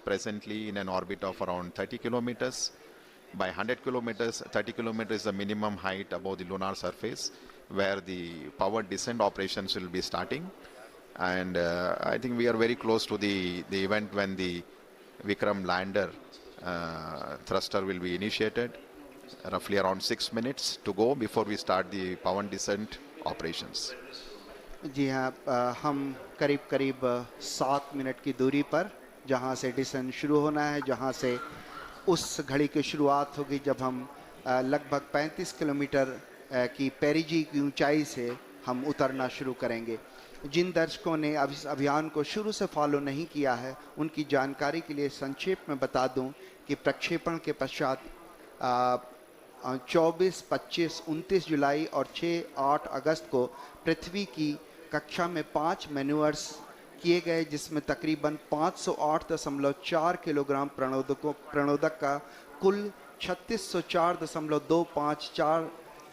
presently in an orbit of around 30 kilometers. By 100 kilometers, 30 kilometers is the minimum height above the lunar surface where the powered descent operations will be starting. And I think we are very close to the event when the Vikram lander thruster will be initiated. Roughly around 6 minutes to go before we start the powered descent operations. जी हाँ, हम करीब करीब 7 minute की दूरी पर जहाँ से decent शुरू होना है, जहाँ से उस घड़ी की शुरुआत होगी जब हम लगभग 35 किलोमीटर की पेरिजी की ऊंचाई से हम उतरना शुरू करेंगे। जिन दर्शकों ने इस अभियान को शुरू से फॉलो नहीं किया है, उनकी जानकारी के लिए संक्षेप में बता दूं कि प्रक्षेपण के पश्चात 24, 25, 29 जुलाई और 6-8 अगस्त को पृथ्वी की कक्षा में 5 मैन्यूअर्स किए गए, जिसमें तकरीबन 508.4 किलोग्राम प्रणोदक का कुल 3604.254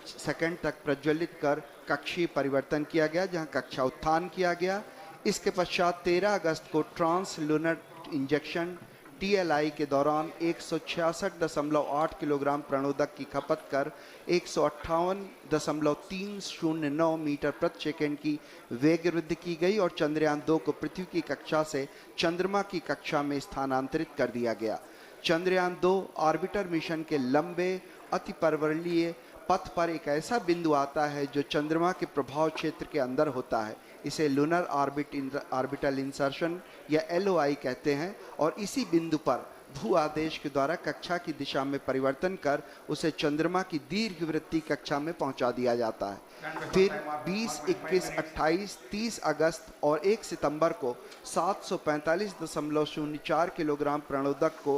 सेकंड तक प्रज्वलित कर कक्षीय परिवर्तन किया गया, जहां कक्षा उत्थान किया गया। इसके पश्चात 13 अगस्त को ट्रांस लूनर इंजेक्शन TLI के दौरान 166.8 किलोग्राम प्रणोदक की खपत कर 158.309 मीटर प्रति सेकंड की वेग वृद्धि की गई और चंद्रयान 2 को पृथ्वी की कक्षा से चंद्रमा की कक्षा में स्थानांतरित कर दिया गया। चंद्रयान 2 ऑर्बिटर मिशन के लंबे अतिपर्वणीय पथ पर एक ऐसा बिंदु आता है जो चंद्रमा के प्रभाव क्षेत्र के अंदर होता है। इसे लूनर ऑर्बिटल इंसर्शन या LOI कहते हैं और इसी बिंदु पर भू आदेश के द्वारा कक्षा की दिशा में परिवर्तन कर उसे चंद्रमा की दीर्घवृत्तीय कक्षा में पहुंचा दिया जाता है। फिर 20, 21, 28, 30 अगस्त और 1 सितंबर को 745.04 किलोग्राम प्रणोदक को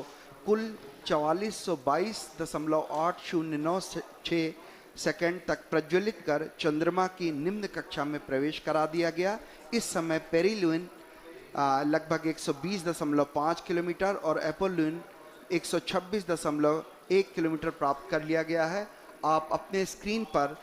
कुल 4422.809 सेकंड तक प्रज्वलित कर चंद्रमा की निम्न कक्षा में प्रवेश करा दिया गया। इस समय पेरिलुइन लगभग 120.5 किलोमीटर और एपोलुइन 126.1 किलोमीटर प्राप्त कर लिया गया है। आप अपने स्क्रीन पर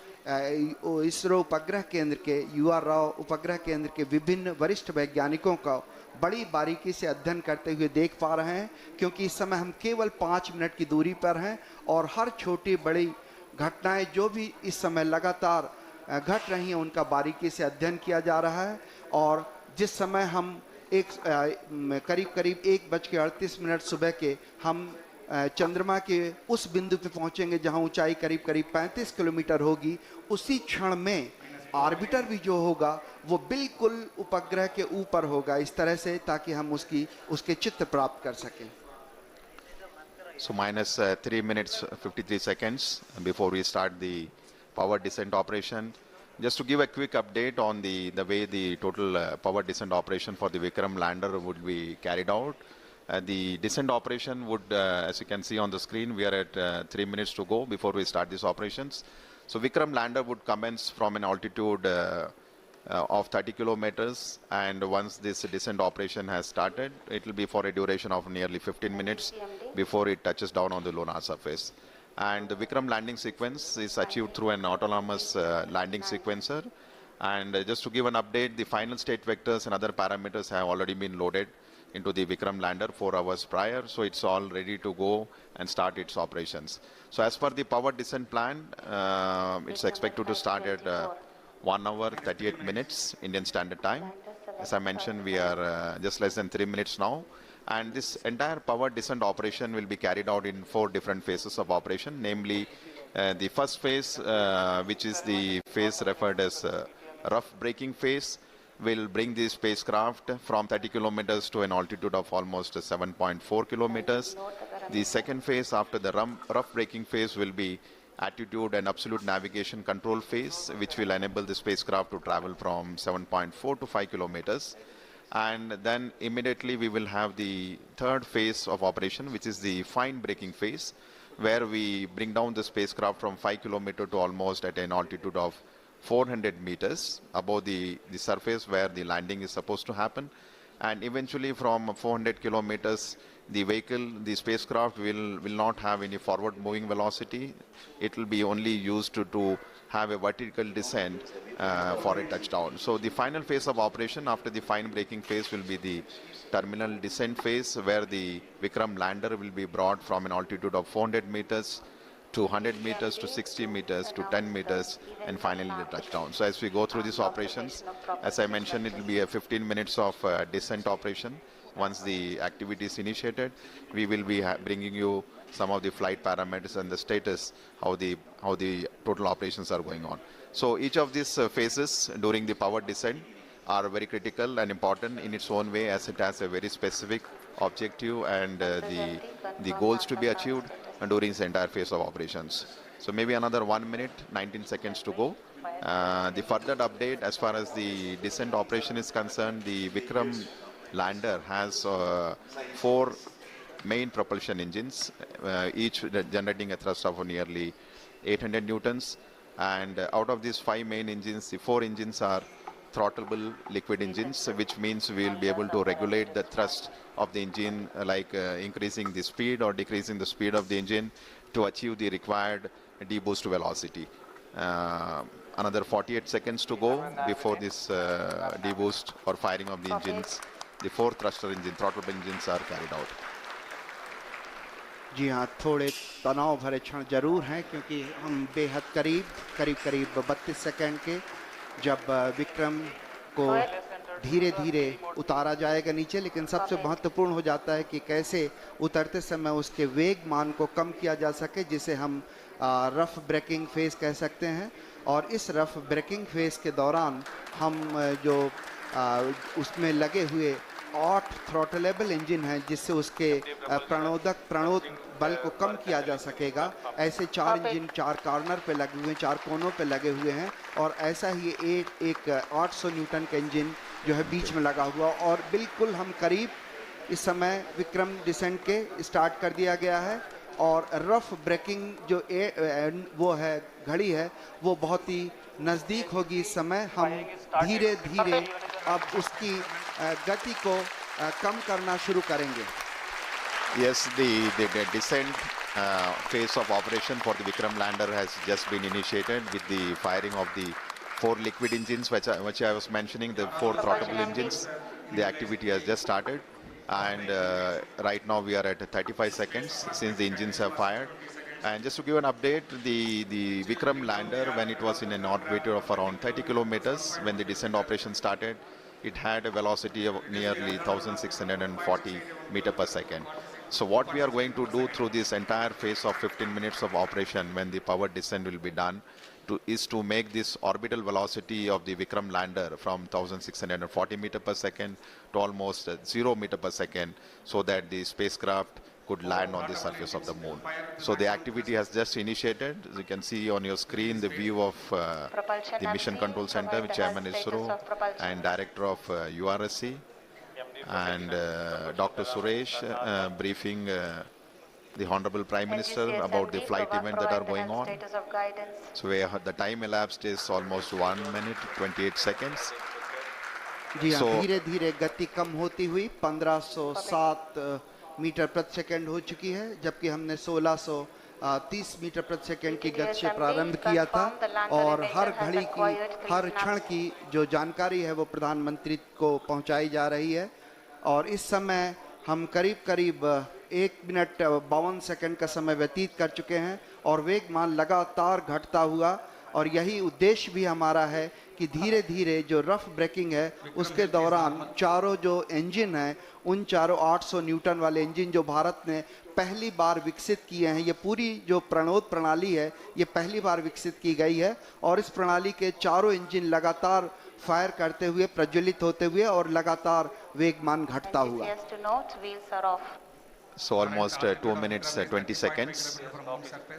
इसरो उपग्रह केंद्र के UR राव उपग्रह केंद्र के विभिन्न वरिष्ठ वैज्ञानिकों का बड़ी बारीकी से अध्ययन करते हुए देख पा रहे हैं, क्योंकि इस समय हम केवल 5 मिनट की दूरी पर हैं और हर छोटी बड़ी घटनाएं जो भी इस समय लगातार घट रही हैं उनका बारीकी से अध्ययन किया जा रहा है। और जिस समय हम करीब 1:38 सुबह के हम चंद्रमा के उस बिंदु पे पहुंचेंगे जहां ऊंचाई करीब 35 किलोमीटर होगी, उसी क्षण में ऑर्बिटर भी जो होगा वो बिल्कुल उपग्रह के ऊपर होगा, इस तरह से ताकि हम उसके चित्र प्राप्त कर सकें। So minus 3 minutes 53 seconds before we start the power descent operation. Just to give a quick update on the way the total power descent operation for the Vikram lander would be carried out. The descent operation would, as you can see on the screen, we are at 3 minutes to go before we start these operations. So Vikram lander would commence from an altitude of 30 kilometers, and once this descent operation has started, it will be for a duration of nearly 15 minutes before it touches down on the lunar surface. And the Vikram landing sequence is achieved through an autonomous landing sequencer. And just to give an update, the final state vectors and other parameters have already been loaded into the Vikram lander 4 hours prior, so it's all ready to go and start its operations. So as per the power descent plan, it's expected to start at 1 hour 38 minutes Indian Standard Time. As I mentioned, we are just less than 3 minutes now, and this entire power descent operation will be carried out in 4 different phases of operation, namely the first phase, which is the phase referred as rough braking phase, will bring the spacecraft from 30 kilometers to an altitude of almost 7.4 kilometers. The second phase after the rough braking phase will be attitude and absolute navigation control phase, which will enable the spacecraft to travel from 7.4 to 5 kilometers. And then immediately we will have the third phase of operation, which is the fine braking phase, where we bring down the spacecraft from 5 kilometers to almost at an altitude of 400 meters above the surface where the landing is supposed to happen. And eventually from 400 kilometers, the spacecraft will not have any forward moving velocity. It will be only used to have a vertical descent for a touchdown. So the final phase of operation after the fine braking phase will be the terminal descent phase, where the Vikram lander will be brought from an altitude of 400 meters to 100 meters to 60 meters to 10 meters and finally the touchdown. So as we go through these operations, as I mentioned, it will be a 15 minutes of descent operation. Once the activity is initiated, we will be bringing you some of the flight parameters and the status, how the total operations are going on. So each of these phases during the power descent are very critical and important in its own way, as it has a very specific objective and the goals to be achieved during this entire phase of operations. So maybe another 1 minute, 19 seconds to go. The further update as far as the descent operation is concerned, the Vikram lander has 4 main propulsion engines, each generating a thrust of nearly 800 newtons. And out of these 5 main engines, the 4 engines are throttleable liquid engines, which means we will be able to regulate the thrust of the engine, like increasing the speed or decreasing the speed of the engine to achieve the required deboost velocity. Another 48 seconds to go before this deboost or firing of the engines. The 4 thruster engine, throttleable engines are carried out. जी हाँ, थोड़े तनाव भरे क्षण जरूर हैं, क्योंकि हम बेहद करीब 32 सेकंड के जब विक्रम को धीरे धीरे उतारा जाएगा नीचे, लेकिन सबसे महत्वपूर्ण हो जाता है कि कैसे उतरते समय उसके वेग मान को कम किया जा सके, जिसे हम रफ ब्रेकिंग फेज कह सकते हैं। और इस रफ ब्रेकिंग फेज के दौरान हम जो उसमें लगे हुए 8 थ्रॉटलेबल इंजन हैं, जिससे उसके प्रणोद बल को कम किया जा सकेगा। ऐसे 4 इंजन 4 कॉर्नर पे लगे हुए हैं, 4 कोनों पे लगे हुए हैं, और ऐसा ही एक 800 न्यूटन का इंजन जो है बीच में लगा हुआ। और बिल्कुल हम करीब इस समय विक्रम डिसेंट के स्टार्ट कर दिया गया है, और रफ ब्रेकिंग जो वो है घड़ी है, वो बहुत ही नज़दीक होगी। इस समय हम धीरे धीरे अब उसकी गति को कम करना शुरू करेंगे। Yes, the descent phase of operation for the Vikram lander has just been initiated with the firing of the 4 liquid engines, which I was mentioning, the 4 throttleable engines. The activity has just started, and right now we are at 35 seconds since the engines have fired. And just to give an update, the Vikram lander, when it was in an orbit of around 30 kilometers, when the descent operation started, it had a velocity of nearly 1640 meter per second. So what we are going to do through this entire phase of 15 minutes of operation, when the power descent will be done, is to make this orbital velocity of the Vikram lander from 1640 meter per second to almost 0 meter per second, so that the spacecraft could land on the surface of the moon. So the activity has just initiated. As you can see on your screen, the view of the Mission Control Center, with Chairman ISRO and Director of URSC, and Dr. Suresh briefing the Honorable Prime Minister about the flight event that are going on. So the time elapsed is almost 1 minute 28 seconds. जी हाँ, धीरे धीरे गति कम होती हुई 1507 metre प्रति second हो चुकी है, जबकि हमने 1630 मीटर प्रति सेकंड की गति से प्रारंभ किया था। और हर घड़ी की, हर क्षण की जो जानकारी है वो प्रधानमंत्री को पहुंचाई जा रही है। और इस समय हम करीब 1 मिनट 52 सेकंड का समय व्यतीत कर चुके हैं, और वेगमान लगातार घटता हुआ। और यही उद्देश्य भी हमारा है कि धीरे धीरे जो रफ ब्रेकिंग है उसके दौरान चारों जो इंजन हैं, उन चारों 800 न्यूटन वाले इंजन जो भारत ने पहली बार विकसित किए हैं, ये पूरी जो प्रणोद प्रणाली है ये पहली बार विकसित की गई है, और इस प्रणाली के चारों इंजन लगातार फायर करते हुए, प्रज्वलित होते हुए और लगातार वेगमान घटता हुआ। So almost 2 minutes 20 seconds,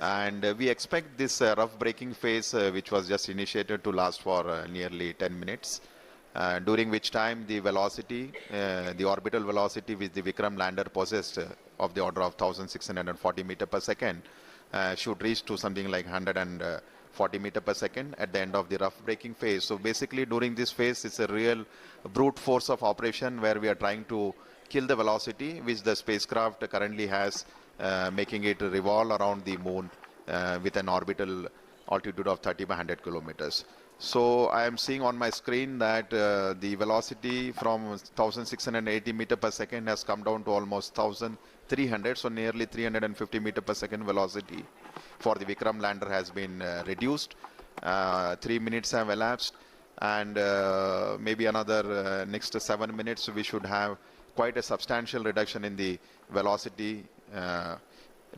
and we expect this rough braking phase, which was just initiated, to last for nearly 10 minutes, during which time the velocity, the orbital velocity which the Vikram lander possessed of the order of 1640 meter per second should reach to something like 140 meter per second at the end of the rough braking phase. So basically during this phase it's a real brute force of operation, where we are trying to kill the velocity which the spacecraft currently has, making it revolve around the moon with an orbital altitude of 30 by 100 kilometers. So I am seeing on my screen that the velocity from 1680 meter per second has come down to almost 1300, so nearly 350 meter per second velocity for the Vikram lander has been reduced. 3 minutes have elapsed, and maybe another next 7 minutes we should have quite a substantial reduction in the velocity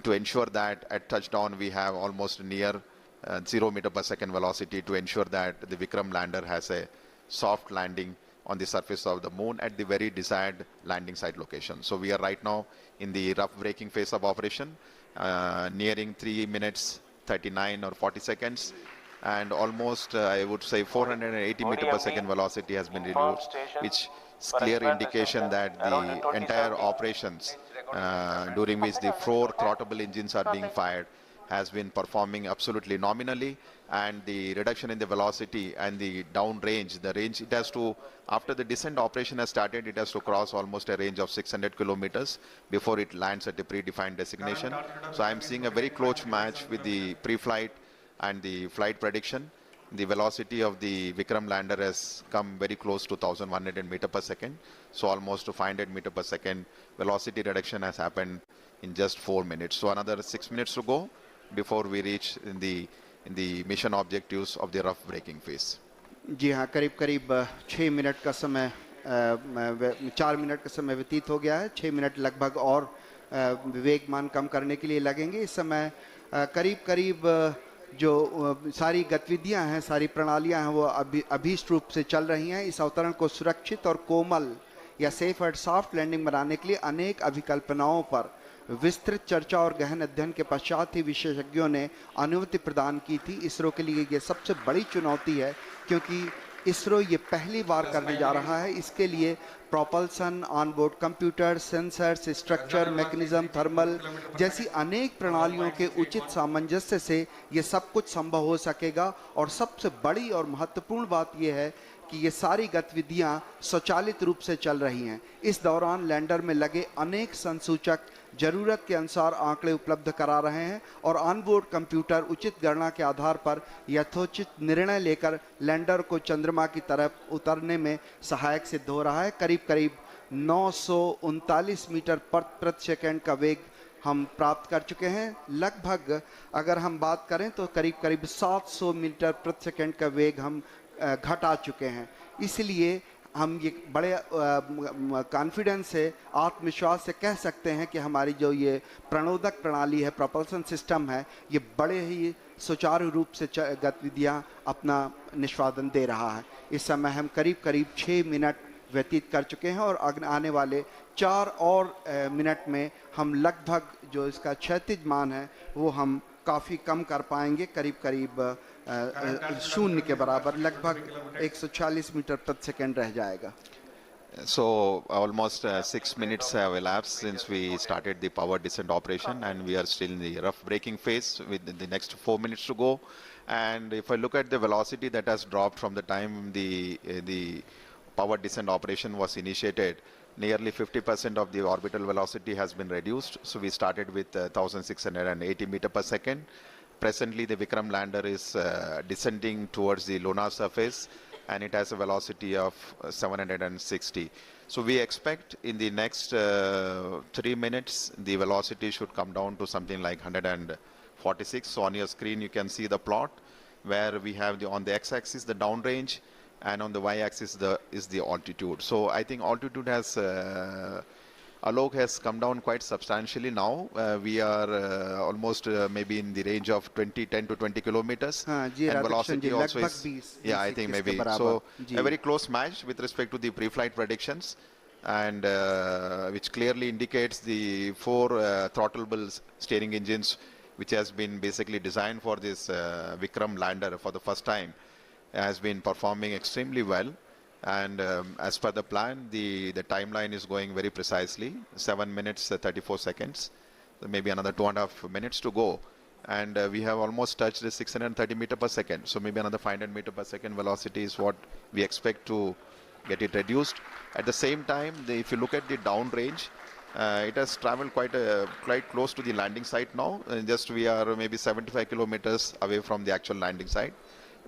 to ensure that at touchdown we have almost near 0 meter per second velocity, to ensure that the Vikram lander has a soft landing on the surface of the moon at the very desired landing site location. So we are right now in the rough braking phase of operation, nearing 3 minutes 39 or 40 seconds, and almost I would say 480 meter per second velocity has been reduced, which is clear indication that the entire operations during which the 4 throttleable engines are being fired has been performing absolutely nominally, and the reduction in the velocity and the down range, the range it has to, after the descent operation has started, it has to cross almost a range of 600 kilometers before it lands at a predefined destination. So I am seeing a very close match with the pre-flight and the flight prediction. The velocity of the Vikram lander has come very close to 1100 meter per second. So almost to 500 meter per second velocity reduction has happened in just 4 minutes. So another 6 minutes to go before we reach in the mission objectives of the rough braking phase. जी हाँ, करीब करीब 6 minute का समय 4 minute का समय व्यतीत हो गया है। 6 मिनट लगभग और वेगमान कम करने के लिए लगेंगे। इस समय करीब करीब जो सारी गतिविधियां हैं, सारी प्रणालियां हैं, वो अभीष्ट रूप से चल रही हैं। इस अवतरण को सुरक्षित और कोमल या सेफ एंड सॉफ्ट लैंडिंग बनाने के लिए अनेक अभिकल्पनाओं पर विस्तृत चर्चा और गहन अध्ययन के पश्चात ही विशेषज्ञों ने अनुमति प्रदान की थी। इसरो के लिए ये सबसे बड़ी चुनौती है, क्योंकि इसरो ये पहली बार करने जा रहा है। इसके लिए propulsion, onboard computer, sensors, structure, mechanism, thermal जैसी अनेक प्रणालियों के उचित सामंजस्य से ये सब कुछ संभव हो सकेगा। और सबसे बड़ी और महत्वपूर्ण बात यह है कि ये सारी गतिविधियां स्वचालित रूप से चल रही हैं। इस दौरान लैंडर में लगे अनेक संसूचक जरूरत के अनुसार आंकड़े उपलब्ध करा रहे हैं और ऑनबोर्ड कंप्यूटर उचित गणना के आधार पर यथोचित निर्णय लेकर लैंडर को चंद्रमा की तरफ उतरने में सहायक सिद्ध हो रहा है। करीब करीब 939 मीटर प्रति सेकंड का वेग हम प्राप्त कर चुके हैं। लगभग अगर हम बात करें तो करीब करीब 700 मीटर प्रति सेकंड का वेग हम घटा चुके हैं। इसलिए हम ये बड़े कॉन्फिडेंस से, आत्मविश्वास से कह सकते हैं कि हमारी जो ये प्रणोदक प्रणाली है, प्रोपल्सन सिस्टम है, ये बड़े ही सुचारू रूप से गतिविधियां अपना निष्पादन दे रहा है। इस समय हम करीब करीब 6 मिनट व्यतीत कर चुके हैं और आने वाले 4 और मिनट में हम लगभग जो इसका क्षैतिज मान है वो हम काफ़ी कम कर पाएंगे। करीब करीब शून्य के बराबर, लगभग 140 मीटर प्रति सेकंड रह जाएगा। So almost 6 minutes have elapsed since we started the power descent operation, and we are still in the rough braking phase with the next 4 minutes to go. And if I look at the velocity that has dropped from the time the power descent operation was initiated, nearly 50% of the orbital velocity has been reduced. So we started with 1680 meter per second. Presently, the Vikram lander is descending towards the lunar surface, and it has a velocity of 760. So we expect in the next 3 minutes, the velocity should come down to something like 146. So on your screen, you can see the plot where we have on the x-axis the downrange, and on the y-axis is the altitude. So I think altitude has Alok has come down quite substantially now. We are almost maybe in the range of 10 to 20 kilometers. And velocity also is, yeah, I think maybe. So a very close match with respect to the pre-flight predictions, and which clearly indicates the 4 throttleable steering engines, which has been basically designed for this Vikram lander for the first time, has been performing extremely well. And as per the plan, the timeline is going very precisely, 7 minutes 34 seconds, so maybe another 2.5 minutes to go, and we have almost touched the 630 meter per second. So maybe another 500 meter per second velocity is what we expect to get it reduced. At the same time, if you look at the downrange, It has traveled quite close to the landing site now. Just we are maybe 75 kilometers away from the actual landing site.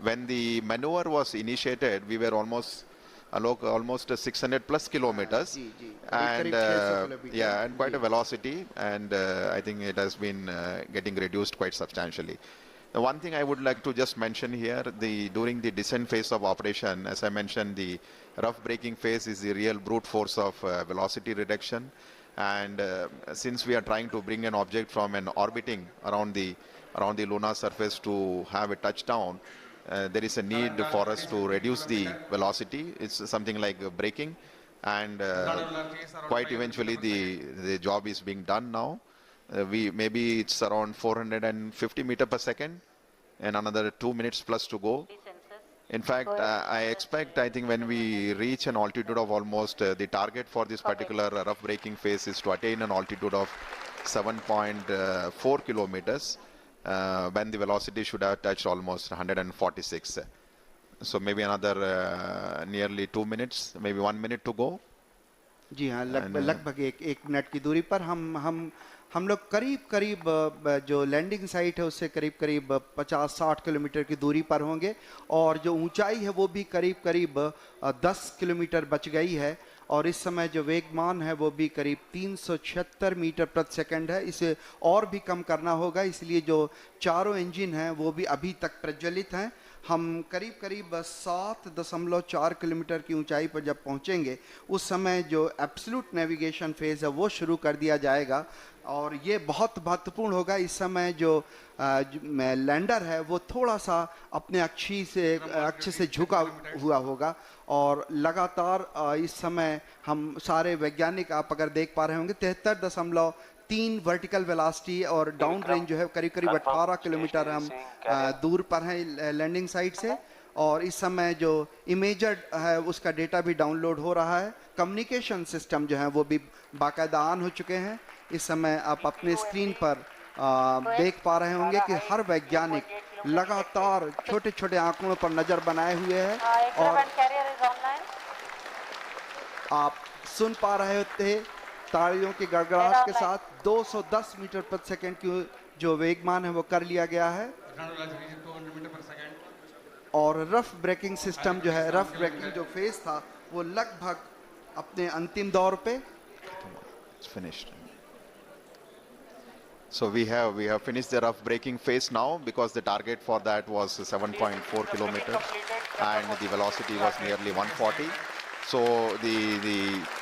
When the maneuver was initiated, we were almost 600 plus kilometers, ji ji and करीब 600 kilometre yeah, and quite जी a velocity, and I think it has been getting reduced quite substantially. The one thing I would like to just mention here, during the descent phase of operation, as I mentioned, the rough braking phase is the real brute force of velocity reduction. And since we are trying to bring an object from an orbiting around the lunar surface to have a touchdown, there is a need for us to reduce the velocity. It's something like braking, and quite eventually the job is being done now. We maybe it's around 450 meter per second, and another 2 minutes plus to go. In fact, I think when we reach an altitude of almost the target for this particular rough braking phase is to attain an altitude of 7.4 kilometers, when the velocity should have touched almost 146. So maybe another nearly 2 minutes, maybe 1 minute to go. जी हाँ, लगभग And, लगभग एक minute की दूरी पर हम लोग करीब करीब जो लैंडिंग साइट है उससे करीब करीब 50-60 किलोमीटर की दूरी पर होंगे, और जो ऊंचाई है वो भी करीब करीब 10 किलोमीटर बच गई है, और इस समय जो वेगमान है वो भी करीब 376 मीटर प्रति सेकंड है। इसे और भी कम करना होगा, इसलिए जो चारों इंजन हैं वो भी अभी तक प्रज्वलित हैं। हम करीब करीब 7.4 किलोमीटर की ऊंचाई पर जब पहुंचेंगे उस समय जो एब्सोल्यूट नेविगेशन फेज है वो शुरू कर दिया जाएगा, और ये बहुत महत्वपूर्ण होगा। इस समय जो लैंडर है वो थोड़ा सा अपने अक्ष से झुका हुआ होगा, और लगातार इस समय हम सारे वैज्ञानिक, आप अगर देख पा रहे होंगे, 73.3 वर्टिकल वेलोसिटी, और डाउन रेंज जो है करीब करीब 18 किलोमीटर हम दूर पर हैं लैंडिंग साइट से। और इस समय जो इमेजर है उसका डेटा भी डाउनलोड हो रहा है। कम्युनिकेशन सिस्टम जो है वो भी बाकायदा ऑन हो चुके हैं। इस समय आप अपने स्क्रीन पर देख पा रहे होंगे कि हर वैज्ञानिक लगातार छोटे छोटे आंकड़ों पर नजर बनाए हुए है, और आप सुन पा रहे थे तालियों की गड़गड़ाहट के साथ 210 मीटर प्रति सेकंड की जो वेगमान है वो कर लिया गया है। और रफ ब्रेकिंग सिस्टम जो है, रफ ब्रेकिंग जो फेज था वो लगभग अपने अंतिम दौर पे। It's finished. So we have finished the rough braking phase now, because the target for that was 7.4 kilometers and the velocity was nearly 140. So the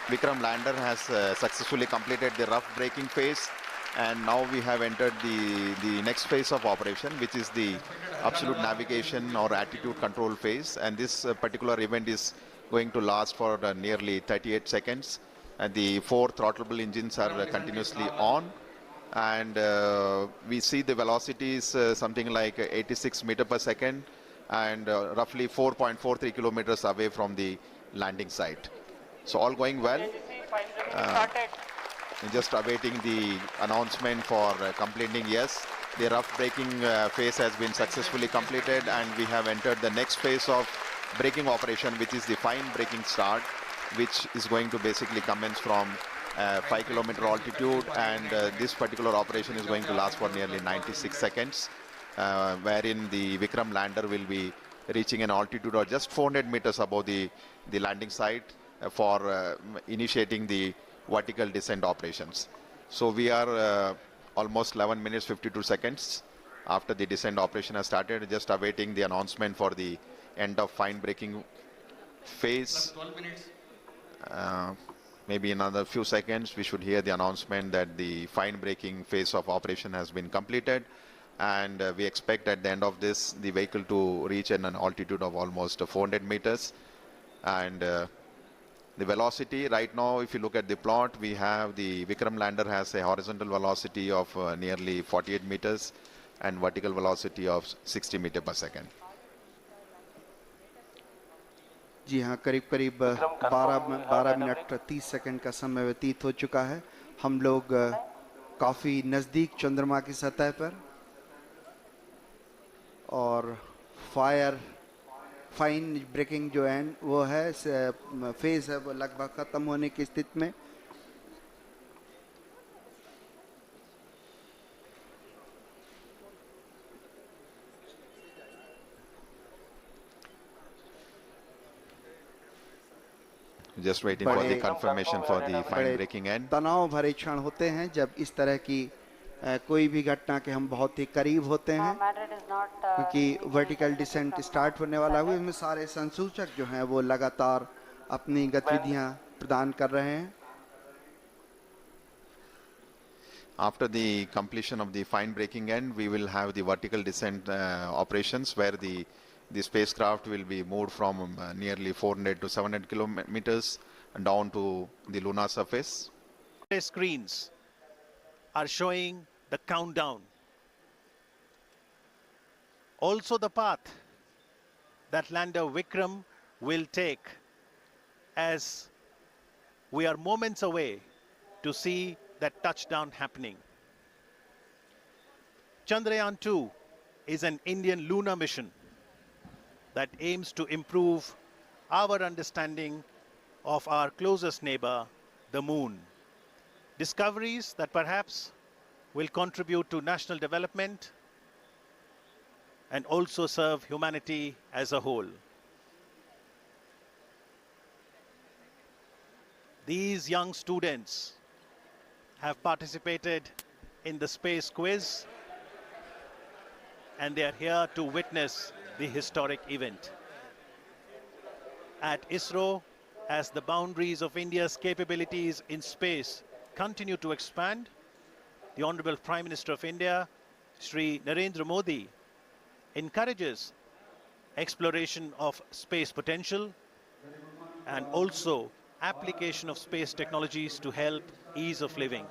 Vikram lander has successfully completed the rough braking phase, and now we have entered the next phase of operation, which is the absolute navigation or attitude control phase. And this particular event is going to last for nearly 38 seconds. And the 4 throttleable engines are continuously on. And we see the velocity is something like 86 meter per second, and roughly 4.43 kilometers away from the landing site. So all going well. Just awaiting the announcement for completing. Yes, the rough braking phase has been successfully completed, and we have entered the next phase of braking operation, which is the fine braking start, which is going to basically commence from 5 kilometer altitude, and this particular operation is going to last for nearly 96 seconds, wherein the Vikram lander will be reaching an altitude of just 400 meters above the landing site for initiating the vertical descent operations. So we are almost 11 minutes 52 seconds after the descent operation has started, just awaiting the announcement for the end of fine braking phase. 12 minutes. Maybe in another few seconds we should hear the announcement that the fine braking phase of operation has been completed, and we expect at the end of this the vehicle to reach an altitude of almost 400 meters. And the velocity right now, if you look at the plot, we have the Vikram lander has a horizontal velocity of nearly 48 meters and vertical velocity of 60 meters per second. जी हाँ, करीब करीब 12 minute 30 second का समय व्यतीत हो चुका है। हम लोग काफ़ी नज़दीक चंद्रमा की सतह पर, और फाइन ब्रेकिंग जो है वो है फेज है वो लगभग ख़त्म होने की स्थिति में। Just waiting for the बड़े confirmation for the fine बड़े breaking end. तनाव भरे क्षण होते हैं जब इस तरह की कोई भी घटना के हम बहुत ही करीब होते हैं, क्योंकि वर्टिकल डिसेंट स्टार्ट होने वाला हुआ, इसमें सारे संसूचक जो हैं वो लगातार अपनी गतिविधियां प्रदान कर रहे हैं. After the completion of the fine breaking end, we will have the vertical descent operations where the spacecraft will be moved from nearly 400 to 700 kilometers down to the lunar surface. Screens are showing the countdown. Also the path that lander Vikram will take, as we are moments away to see that touchdown happening. Chandrayan 2 is an Indian lunar mission that aims to improve our understanding of our closest neighbor, the moon. Discoveries that perhaps will contribute to national development and also serve humanity as a whole. These young students have participated in the space quiz, and they are here to witness the historic event. At ISRO, as the boundaries of India's capabilities in space continue to expand, the Honorable Prime Minister of India, Shri Narendra Modi, encourages exploration of space potential and also application of space technologies to help ease of living.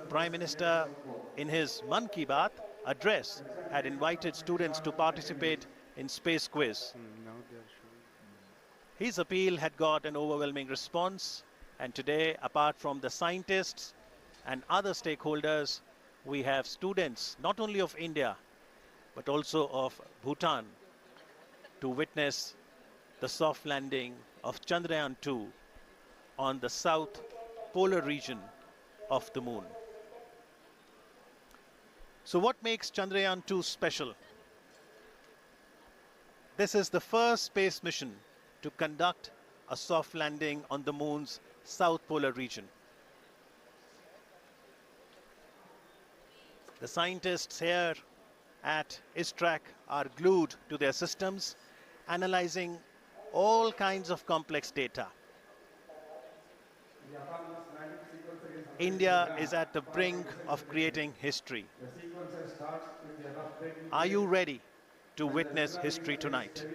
Prime Minister, in his Man Ki Baat address, had invited students to participate in space quiz. His appeal had got an overwhelming response, and today, apart from the scientists and other stakeholders, we have students not only of India but also of Bhutan to witness the soft landing of Chandrayan 2 on the south polar region of the moon. So what makes Chandrayan 2 special? This is the first space mission to conduct a soft landing on the moon's south polar region. The scientists here at ISTRAC are glued to their systems, analyzing all kinds of complex data. India is at the brink of creating history. Are you ready to witness history tonight?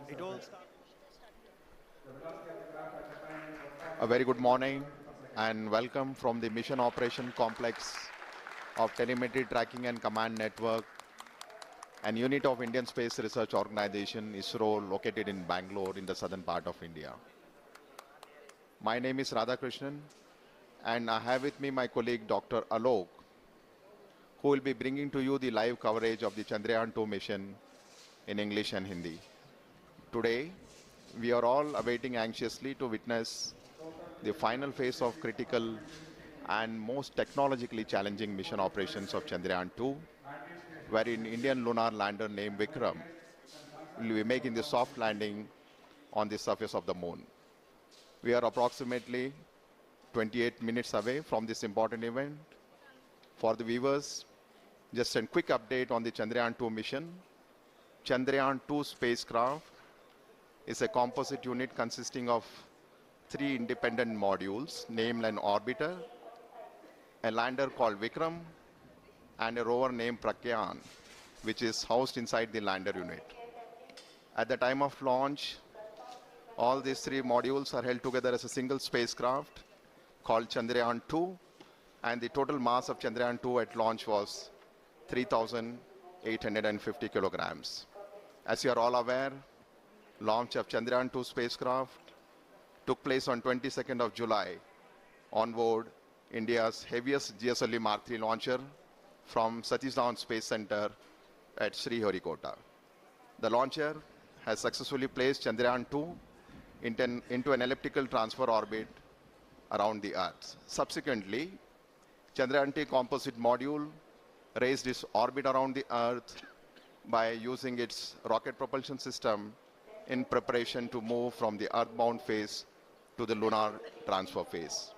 It all starts. A very good morning and welcome from the Mission Operation Complex of Telemetry Tracking and Command Network, an unit of Indian Space Research Organization, ISRO, located in Bangalore in the southern part of India. My name is Radhakrishnan, and I have with me my colleague Dr. Alok, who will be bringing to you the live coverage of the Chandrayan 2 mission in English and Hindi. Today, we are all awaiting anxiously to witness the final phase of critical and most technologically challenging mission operations of Chandrayan 2, wherein Indian lunar lander named Vikram will be making the soft landing on the surface of the moon. We are approximately 28 minutes away from this important event. For the viewers, just a quick update on the Chandrayan 2 mission. Chandrayan 2 spacecraft is a composite unit consisting of 3 independent modules, named an orbiter, a lander called Vikram, and a rover named Pragyan, which is housed inside the lander unit. At the time of launch, all these 3 modules are held together as a single spacecraft called Chandrayan 2, and the total mass of Chandrayan 2 at launch was 3,850 kilograms. As you are all aware, launch of Chandrayan 2 spacecraft took place on 22nd of July on board India's heaviest GSLV Mark III launcher from Satish Dhawan Space Center at Sriharikota. The launcher has successfully placed Chandrayan 2 into an elliptical transfer orbit around the Earth. Subsequently, Chandrayan 2 composite module raised its orbit around the Earth by using its rocket propulsion system in preparation to move from the earthbound phase to the lunar transfer phase.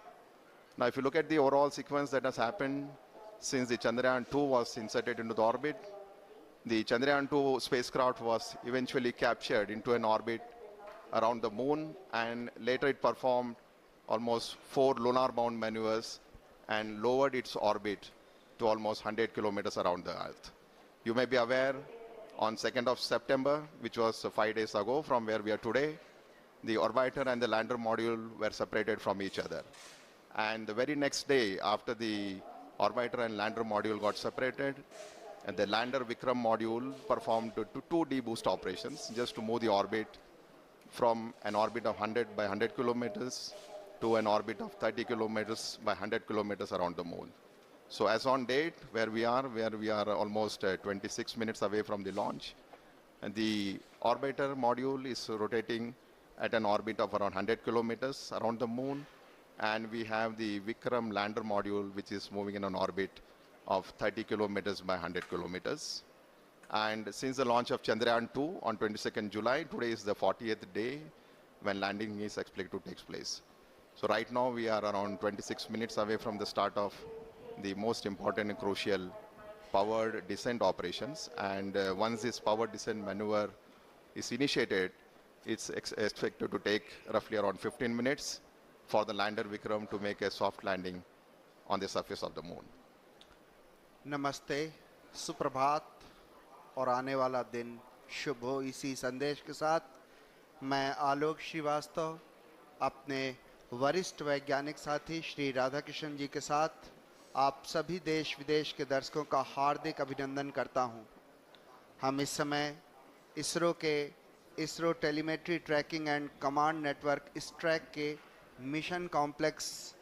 Now, if you look at the overall sequence that has happened since the Chandrayan 2 was inserted into the orbit, the Chandrayan 2 spacecraft was eventually captured into an orbit around the moon, and later it performed almost 4 lunar-bound maneuvers and lowered its orbit to almost 100 kilometers around the Earth. You may be aware, on 2nd of September, which was 5 days ago from where we are today, the orbiter and the lander module were separated from each other. And the very next day, after the orbiter and lander module got separated, and the lander Vikram module performed two deboost operations just to move the orbit from an orbit of 100 by 100 kilometers to an orbit of 30 kilometers by 100 kilometers around the moon. So as on date, where we are almost 26 minutes away from the launch, and the orbiter module is rotating at an orbit of around 100 kilometers around the moon, and we have the Vikram lander module, which is moving in an orbit of 30 kilometers by 100 kilometers. And since the launch of Chandrayan 2 on 22nd July, today is the 40th day when landing is expected to take place. So right now we are around 26 minutes away from the start of the most important and crucial powered descent operations. And once this powered descent maneuver is initiated, it's expected to take roughly around 15 minutes for the lander Vikram to make a soft landing on the surface of the moon. नमस्ते, सुप्रभात और आने वाला दिन शुभ हो। इसी संदेश के साथ मैं आलोक श्रीवास्तव अपने वरिष्ठ वैज्ञानिक साथी श्री राधाकृष्ण जी के साथ आप सभी देश विदेश के दर्शकों का हार्दिक अभिनंदन करता हूं। हम इस समय ISRO telemetry tracking and command network इस ट्रैक के मिशन कॉम्प्लेक्स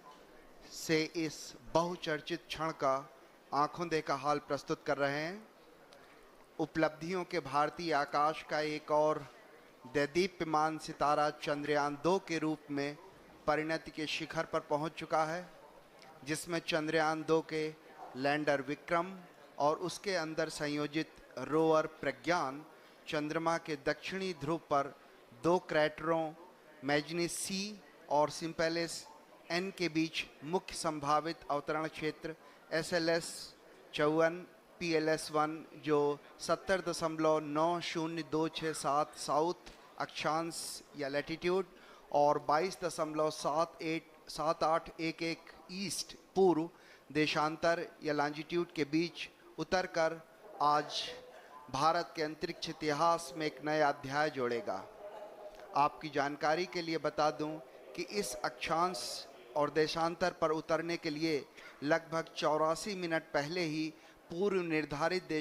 से इस बहुचर्चित क्षण का आंखों देखा हाल प्रस्तुत कर रहे हैं। उपलब्धियों के भारतीय आकाश का एक और दैदीप्यमान सितारा चंद्रयान 2 के रूप में परिणति के शिखर पर पहुंच चुका है, जिसमें चंद्रयान 2 के लैंडर विक्रम और उसके अंदर संयोजित रोवर प्रज्ञान चंद्रमा के दक्षिणी ध्रुव पर 2 क्रैटरों मैग्नीस सी और सिम्पेलिस एन के बीच मुख्य संभावित अवतरण क्षेत्र SLS 54 PLS1 जो 70.90267 साउथ अक्षांश या लैटिट्यूड और 22.7811 ईस्ट पूर्व देशांतर या लॉन्जिट्यूड के बीच उतरकर आज भारत के अंतरिक्ष इतिहास में एक नया अध्याय जोड़ेगा। आपकी जानकारी के लिए बता दूं कि इस अक्षांश और देशांतर पर उतरने के लिए लगभग 84 मिनट पहले ही पूर्व निर्धारित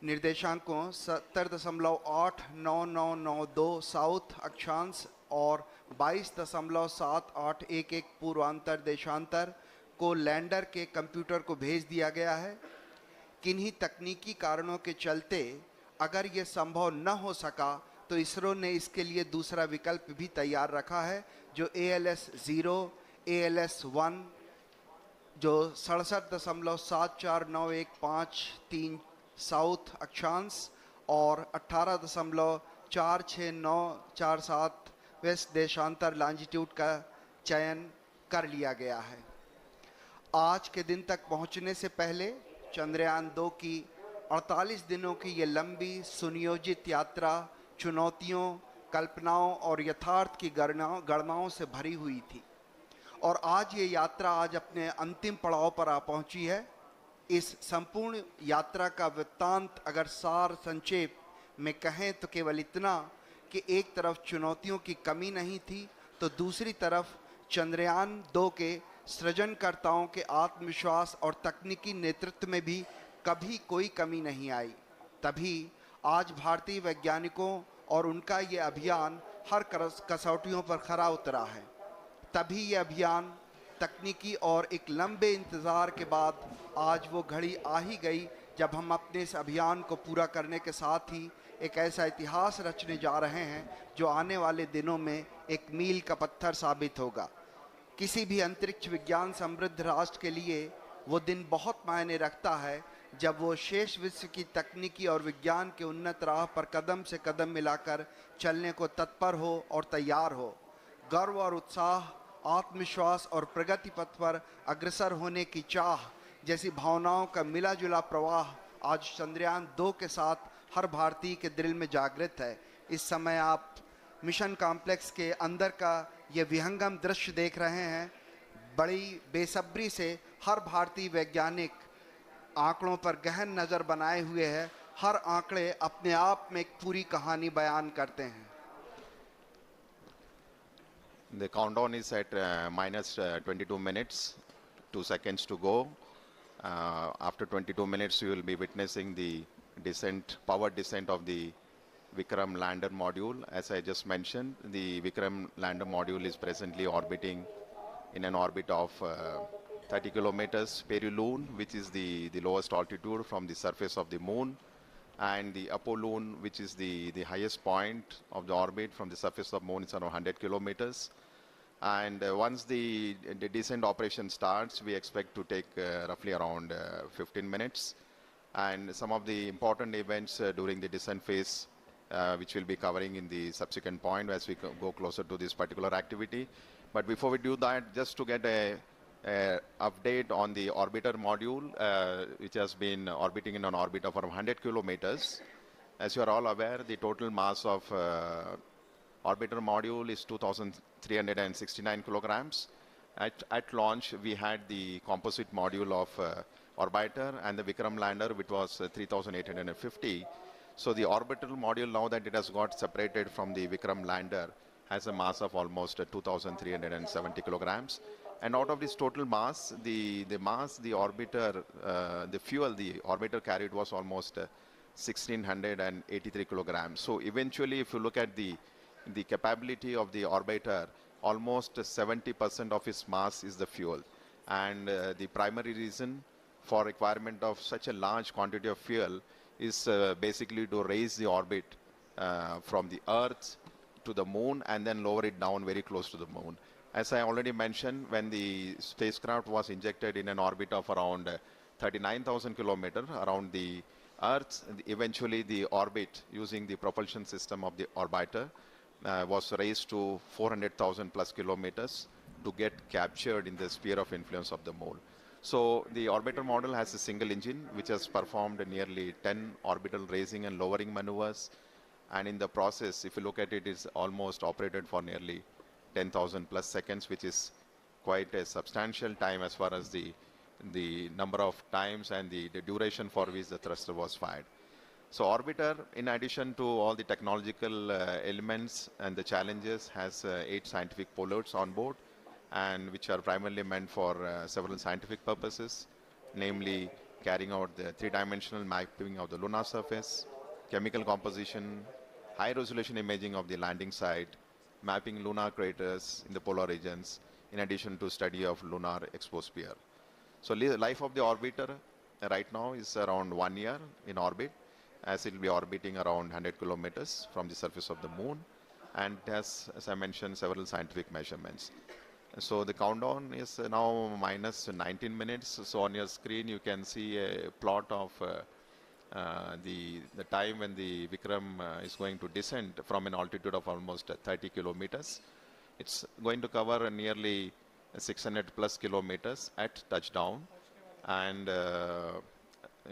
निर्देशांकों 70.89992 साउथ अक्षांश और 22.7811 पूर्वांतर देशांतर को लैंडर के कंप्यूटर को भेज दिया गया है। किन्हीं तकनीकी कारणों के चलते अगर ये संभव न हो सका तो इसरो ने इसके लिए दूसरा विकल्प भी तैयार रखा है, जो ALS-0, ALS-1 जो 67.74915 साउथ अक्षांश और 18.46947 वेस्ट देशांतर लॉन्जिट्यूड का चयन कर लिया गया है। आज के दिन तक पहुंचने से पहले चंद्रयान 2 की 48 दिनों की ये लंबी सुनियोजित यात्रा चुनौतियों, कल्पनाओं और यथार्थ की गणनाओं से भरी हुई थी और आज ये यात्रा आज अपने अंतिम पड़ाव पर आ पहुंची है। इस संपूर्ण यात्रा का वृत्तांत अगर सार संक्षेप में कहें तो केवल इतना कि एक तरफ चुनौतियों की कमी नहीं थी तो दूसरी तरफ चंद्रयान 2 के सृजनकर्ताओं के आत्मविश्वास और तकनीकी नेतृत्व में भी कभी कोई कमी नहीं आई। तभी आज भारतीय वैज्ञानिकों और उनका ये अभियान हर कसौटियों पर खरा उतरा है। तभी ये अभियान तकनीकी और एक लंबे इंतज़ार के बाद आज वो घड़ी आ ही गई जब हम अपने इस अभियान को पूरा करने के साथ ही एक ऐसा इतिहास रचने जा रहे हैं जो आने वाले दिनों में एक मील का पत्थर साबित होगा। किसी भी अंतरिक्ष विज्ञान समृद्ध राष्ट्र के लिए वो दिन बहुत मायने रखता है जब वो शेष विश्व की तकनीकी और विज्ञान के उन्नत राह पर कदम से कदम मिलाकर चलने को तत्पर हो और तैयार हो। गर्व और उत्साह, आत्मविश्वास और प्रगति पथ पर अग्रसर होने की चाह जैसी भावनाओं का मिला जुला प्रवाह आज चंद्रयान 2 के साथ हर भारतीय के दिल में जागृत है। इस समय आप मिशन कॉम्प्लेक्स के अंदर का ये विहंगम दृश्य देख रहे हैं। बड़ी बेसब्री से हर भारतीय वैज्ञानिक आंकड़ों पर गहन नज़र बनाए हुए है। हर आंकड़े अपने आप में एक पूरी कहानी बयान करते हैं। The countdown is at minus 22 minutes, 2 seconds to go. After 22 minutes, you will be witnessing the descent, power descent of the Vikram lander module. As I just mentioned, the Vikram lander module is presently orbiting in an orbit of 30 kilometers peri-Lune, which is the lowest altitude from the surface of the moon, and the Apollune, which is the highest point of the orbit from the surface of moon, is around 100 kilometers. And once the descent operation starts, we expect to take roughly around 15 minutes. And some of the important events during the descent phase, which we'll be covering in the subsequent point as we go closer to this particular activity. But before we do that, just to get a update on the orbiter module, which has been orbiting in an orbit of around 100 kilometers. As you are all aware, the total mass of orbiter module is 2,369 kilograms. At launch, we had the composite module of orbiter and the Vikram lander, which was 3,850. So the orbital module, now that it has got separated from the Vikram lander, has a mass of almost 2,370 kilograms. And out of this total mass, the orbiter, the fuel the orbiter carried was almost 1,683 kilograms. So eventually, if you look at the capability of the orbiter, almost 70% of its mass is the fuel. And the primary reason for requirement of such a large quantity of fuel is basically to raise the orbit from the Earth to the moon and then lower it down very close to the moon. As I already mentioned, when the spacecraft was injected in an orbit of around 39,000 kilometers around the Earth, eventually the orbit using the propulsion system of the orbiter was raised to 400,000 plus kilometers to get captured in the sphere of influence of the moon. So the orbiter model has a single engine which has performed nearly 10 orbital raising and lowering maneuvers, and in the process, if you look at it, is almost operated for nearly 10,000 plus seconds, which is quite a substantial time as far as the number of times and the duration for which the thruster was fired. So orbiter, in addition to all the technological elements and the challenges, has 8 scientific payloads on board, and which are primarily meant for several scientific purposes, namely carrying out the 3-dimensional mapping of the lunar surface, chemical composition, high-resolution imaging of the landing site, mapping lunar craters in the polar regions, in addition to study of lunar exosphere. So life of the orbiter right now is around 1 year in orbit, as it will be orbiting around 100 kilometers from the surface of the moon, and has, as I mentioned, several scientific measurements. So the countdown is now minus 19 minutes. So on your screen you can see a plot of the time when the Vikram is going to descend from an altitude of almost 30 kilometers. It's going to cover nearly 600 plus kilometers at touchdown, and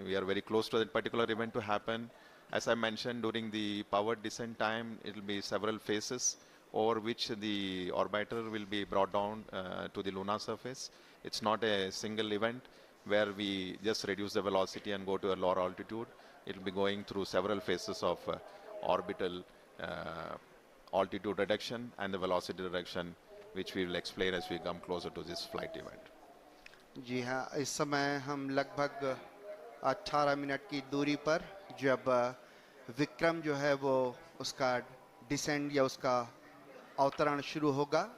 we are very close to that particular event to happen. As I mentioned, during the power descent time, it will be several phases over which the orbiter will be brought down to the lunar surface. It's not a single event where we just reduce the velocity and go to a lower altitude. It will be going through several phases of orbital altitude reduction and the velocity reduction, which we will explain as we come closer to this flight event. जी हाँ, इस समय हम लगभग 18 minute की दूरी पर जब विक्रम जो है वो उसका डिसेंड या उसका अवतरण शुरू होगा,